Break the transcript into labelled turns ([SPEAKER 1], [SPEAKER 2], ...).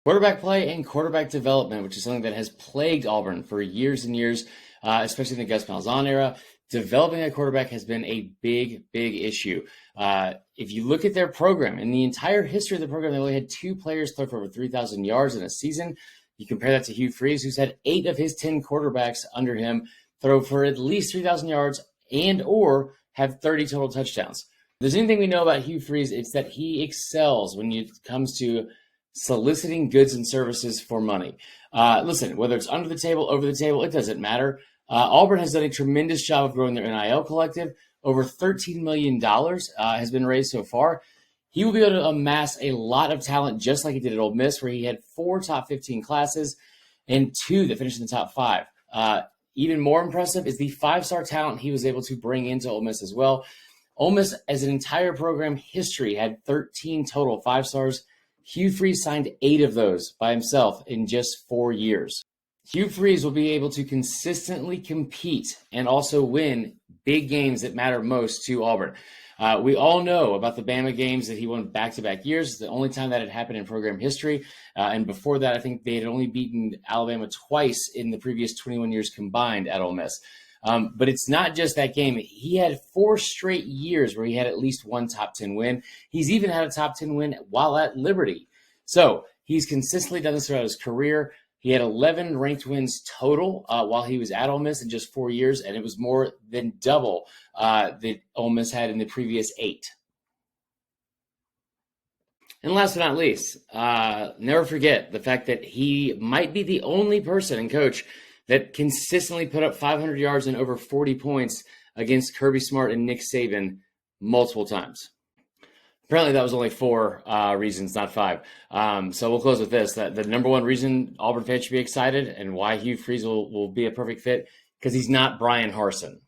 [SPEAKER 1] Quarterback play and quarterback development, which is something that has plagued Auburn for years and years, especially in the Gus Malzahn era. Developing a quarterback has been a big, big issue. If you look at their program, in the entire history of the program, they only had 2 players throw for over 3,000 yards in a season. You compare that to Hugh Freeze, who's had 8 of his 10 quarterbacks under him throw for at least 3,000 yards and or have 30 total touchdowns. If there's anything we know about Hugh Freeze, it's that he excels when it comes to soliciting goods and services for money. Listen, whether it's under the table, over the table, it doesn't matter. Auburn has done a tremendous job of growing their NIL collective. Over $13 million has been raised so far. He will be able to amass a lot of talent just like he did at Ole Miss, where he had 4 top 15 classes and 2 that finished in the top 5. Even more impressive is the 5-star talent he was able to bring into Ole Miss as well. Ole Miss, as an entire program history, had 13 total 5-stars. Hugh Freeze signed 8 of those by himself in just 4 years. Hugh Freeze will be able to consistently compete and also win big games that matter most to Auburn. We all know about the Bama games that he won back-to-back years. It's the only time that had happened in program history. And before that, I think they had only beaten Alabama twice in the previous 21 years combined at Ole Miss. But it's not just that game. He had 4 straight years where he had at least one top 10 win. He's even had a top 10 win while at Liberty. So he's consistently done this throughout his career. He had 11 ranked wins total while he was at Ole Miss in just 4 years, and it was more than double that Ole Miss had in the previous 8. And last but not least, never forget the fact that he might be the only person and coach that consistently put up 500 yards and over 40 points against Kirby Smart and Nick Saban multiple times. Apparently that was only 4 reasons, not 5. So we'll close with this. That the number one reason Auburn fans should be excited and why Hugh Freeze will be a perfect fit, because he's not Brian Harsin.